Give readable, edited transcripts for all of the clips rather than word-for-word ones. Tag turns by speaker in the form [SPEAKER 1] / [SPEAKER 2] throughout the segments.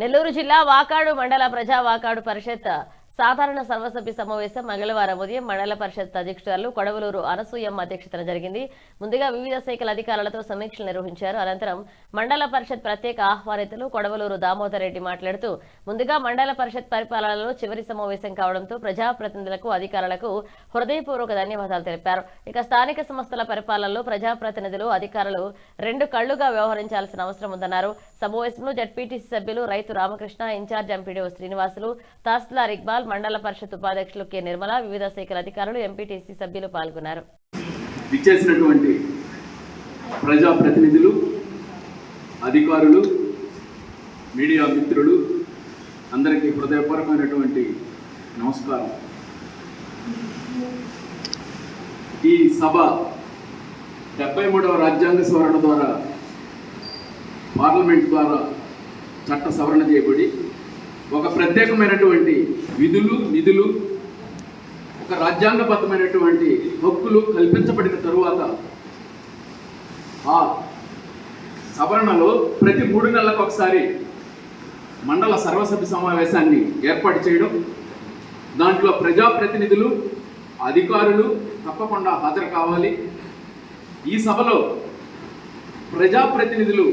[SPEAKER 1] నెల్లూరు జిల్లా వాకాడు మండల ప్రజా వాకాడు పరిషత్ సాధారణ సర్వసభ్య సమావేశం మంగళవారం ఉదయం మండల పరిషత్ అధ్యక్షురాలు కొడవలూరు అనసూయమ్మ అధ్యక్షతన జరిగింది. ముందుగా వివిధ శాఖల అధికారులతో సమీక్షలు నిర్వహించారు. అనంతరం మండల పరిషత్ ప్రత్యేక ఆహ్వానితులు కొడవలూరు దామోదర్ రెడ్డి మాట్లాడుతూ ముందుగా మండల పరిషత్ పరిపాలనలో చివరి సమావేశం కావడంతో ప్రజాప్రతినిధులకు అధికారులకు హృదయపూర్వక ధన్యవాదాలు తెలిపారు. ఇక స్థానిక సంస్థల పరిపాలనలో ప్రజాప్రతినిధులు అధికారులు రెండు కళ్లుగా వ్యవహరించాల్సిన అవసరం ఉందన్నారు. సమావేశంలో జడ్పీటీసీ సభ్యులు రైతు రామకృష్ణ, ఇన్ఛార్జ్ ఎంపీడీఓ శ్రీనివాసులు, తహసీల్దార్ ఇక్బాల్, మండల పరిషత్ ఉపాధ్యక్షులు కె నిర్మల, వివిధ శాఖల అధికారులు, ఎంపీటీసీ సభ్యులు పాల్గొన్నారు.
[SPEAKER 2] విచ్చేసినటువంటి ప్రజాప్రతినిధులు, అధికారులు, మీడియా మిత్రులు అందరికీ హృదయపూర్వకమైనటువంటి నమస్కారం. ఈ సభ 73వ రాజ్యాంగ సవరణ ద్వారా పార్లమెంట్ ద్వారా చట్ట సవరణ చేయబడి ఒక ప్రత్యేకమైనటువంటి విధులు, నిధులు, ఒక రాజ్యాంగబద్ధమైనటువంటి హక్కులు కల్పించబడిన తరువాత ఆ సవరణలో ప్రతి 3 నెలలకు ఒకసారి మండల సర్వసభ్య సమావేశాన్ని ఏర్పాటు చేయడం, దాంట్లో ప్రజాప్రతినిధులు, అధికారులు తప్పకుండా హాజరు కావాలి. ఈ సభలో ప్రజాప్రతినిధులు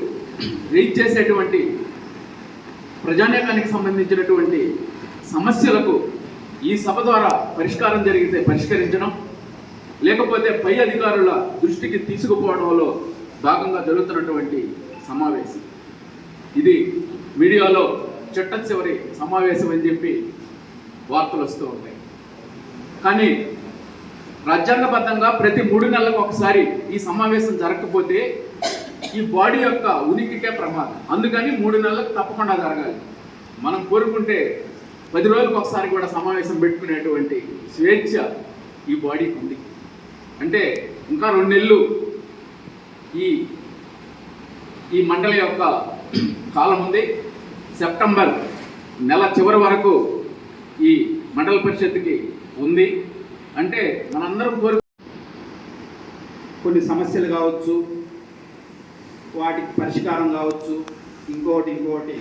[SPEAKER 2] రైజ్ చేసేటువంటి ప్రజానేకానికి సంబంధించినటువంటి సమస్యలకు ఈ సభ ద్వారా పరిష్కారం జరిగితే పరిష్కరించడం, లేకపోతే పై అధికారుల దృష్టికి తీసుకుపోవడంలో భాగంగా జరుగుతున్నటువంటి సమావేశం. ఇది మీడియాలో చిట్ట చివరి సమావేశం అని చెప్పి వార్తలు వస్తూ ఉంటాయి. కానీ రాజ్యాంగబద్ధంగా ప్రతి 3 నెలలకు ఒకసారి ఈ సమావేశం జరగకపోతే ఈ బాడీ యొక్క ఉనికికే ప్రమాదం. అందుకని 3 నెలలకు తప్పకుండా జరగాలి. మనం కోరుకుంటే 10 రోజులకు ఒకసారి కూడా సమావేశం పెట్టుకునేటువంటి స్వేచ్ఛ ఈ బాడీకి ఉంది. అంటే ఇంకా 2 నెలలు ఈ మండలి యొక్క కాలం ఉంది. సెప్టెంబర్ నెల చివరి వరకు ఈ మండల పరిషత్కి ఉంది. అంటే మనందరం
[SPEAKER 3] కొన్ని సమస్యలు కావచ్చు, వాటికి పరిష్కారం కావచ్చు, ఇంకోటి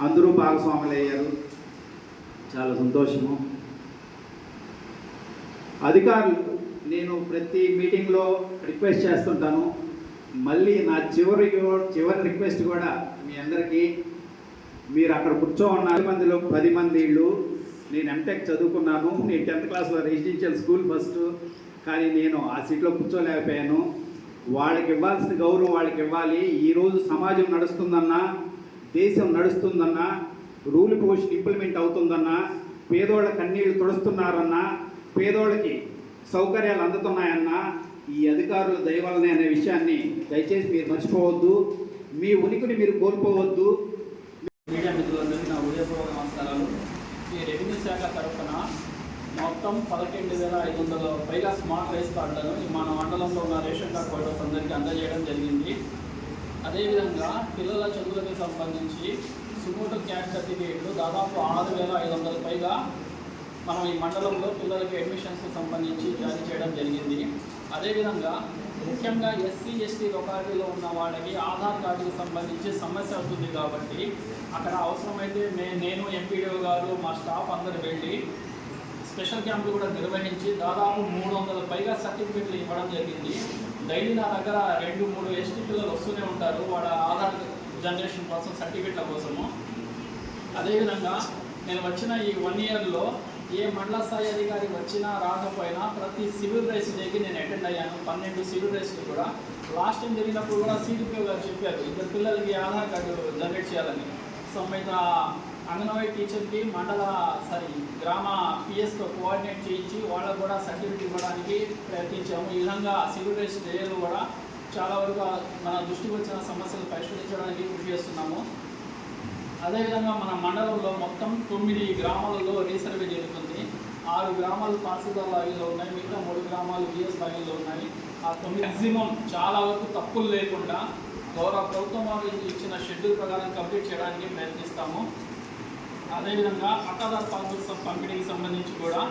[SPEAKER 3] అందరూ భాగస్వాములు అయ్యారు. చాలా సంతోషము. అధికారులు, నేను ప్రతి మీటింగ్లో రిక్వెస్ట్ చేస్తుంటాను. మళ్ళీ నా చివరి రిక్వెస్ట్ కూడా మీ అందరికీ, మీరు అక్కడ కూర్చోన్న 10 మందిలో 10 మంది ఇళ్ళు. నేను ఎంటెక్ చదువుకున్నాను. నేను 10th క్లాస్లో రెసిడెన్షియల్ స్కూల్ ఫస్ట్. కానీ నేను ఆ సీట్లో కూర్చోలేకపోయాను. వాళ్ళకి ఇవ్వాల్సిన గౌరవం వాళ్ళకి ఇవ్వాలి. ఈరోజు సమాజం నడుస్తుందన్నా, దేశం నడుస్తుందన్నా, రూల్ పొజిషన్ ఇంప్లిమెంట్ అవుతుందన్నా, పేదోళ్ళ కన్నీళ్లు తుడుస్తున్నారన్నా, పేదోళ్ళకి సౌకర్యాలు అందుతున్నాయన్నా ఈ అధికారుల దయవలనే అనే విషయాన్ని దయచేసి మీరు మర్చిపోవద్దు. మీ ఉనికిని మీరు కోల్పోవద్దు.
[SPEAKER 4] మీడియా మిత్రులందరికీ నా హృదయపూర్వక నమస్కారాలు. ఈ రెవెన్యూ శాఖ తరఫున మొత్తం 12,500 పైగా స్మార్ట్ రైస్ కార్డులను మన మండలంలో ఉన్న రేషన్ కార్డు హోల్డర్స్ అందరికీ అందజేయడం జరిగింది. అదేవిధంగా పిల్లల చదువులకు సంబంధించి సుమోటో క్యాష్ సర్టిఫికేట్లు దాదాపు 6,500 పైగా మనం ఈ మండలంలో పిల్లలకి అడ్మిషన్స్కి సంబంధించి జారీ చేయడం జరిగింది. అదేవిధంగా ముఖ్యంగా ఎస్సీ ఎస్టీ లొకాలిటీలో ఉన్న వాళ్ళకి ఆధార్ కార్డుకి సంబంధించి సమస్య అవుతుంది కాబట్టి అక్కడ అవసరమైతే నేను ఎంపీడీఓ గారు మా స్టాఫ్ అందరూ వెళ్ళి స్పెషల్ క్యాంపులు కూడా నిర్వహించి దాదాపు 300 పైగా సర్టిఫికెట్లు ఇవ్వడం జరిగింది. డైలీ నా దగ్గర 2-3 ఎస్టీ పిల్లలు వస్తూనే ఉంటారు వాళ్ళ ఆధార్ జనరేషన్ కోసం, సర్టిఫికెట్ల కోసము. అదేవిధంగా నేను వచ్చిన ఈ 1 ఇయర్లో ఏ మండల స్థాయి అధికారి వచ్చినా రాకపోయినా ప్రతి సివిల్ రైస్ డేకి నేను అటెండ్ అయ్యాను. 12 సివిల్ రైస్కి కూడా. లాస్ట్ టైం జరిగినప్పుడు కూడా సిడిపిఓ గారు చెప్పారు 2 పిల్లలకి ఆధార్ కార్డు జనరేట్ చేయాలని. సో మిగతా అంగన్వాడీ టీచర్కి గ్రామ పిఎస్తో కోఆర్డినేట్ చేయించి వాళ్ళకు కూడా సర్టిఫికేట్ ఇవ్వడానికి ప్రయత్నించాము. ఈ విధంగా సివిల్ రైస్ డేలో కూడా చాలా వరకు మన దృష్టికి వచ్చిన సమస్యలు పరిష్కరించడానికి కృషి చేస్తున్నాము. అదేవిధంగా మన మండలంలో మొత్తం 9 గ్రామాలలో రీసర్వే జరుగుతుంది. 6 గ్రామాలు తహసీల్దార్ లాగిలో ఉన్నాయి, మిగతా 3 గ్రామాలు విఎస్ లాగిలో ఉన్నాయి. ఆ 9 మ్యాక్సిమం చాలా వరకు తప్పులు లేకుండా గౌరవ ప్రభుత్వం వారు ఇచ్చిన షెడ్యూల్ ప్రకారం కంప్లీట్ చేయడానికి ప్రయత్నిస్తాము. అదేవిధంగా పట్టాదారు పాస్బుక్స్ పంపిణీకి సంబంధించి కూడా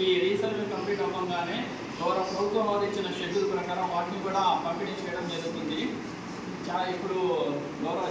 [SPEAKER 4] ఈ రీసర్వే కంప్లీట్ అవ్వగానే గౌరవ ప్రభుత్వం వారు ఇచ్చిన షెడ్యూల్ ప్రకారం వాటిని కూడా పంపిణీ చేయడం జరుగుతుంది. ఇప్పుడు గౌరవ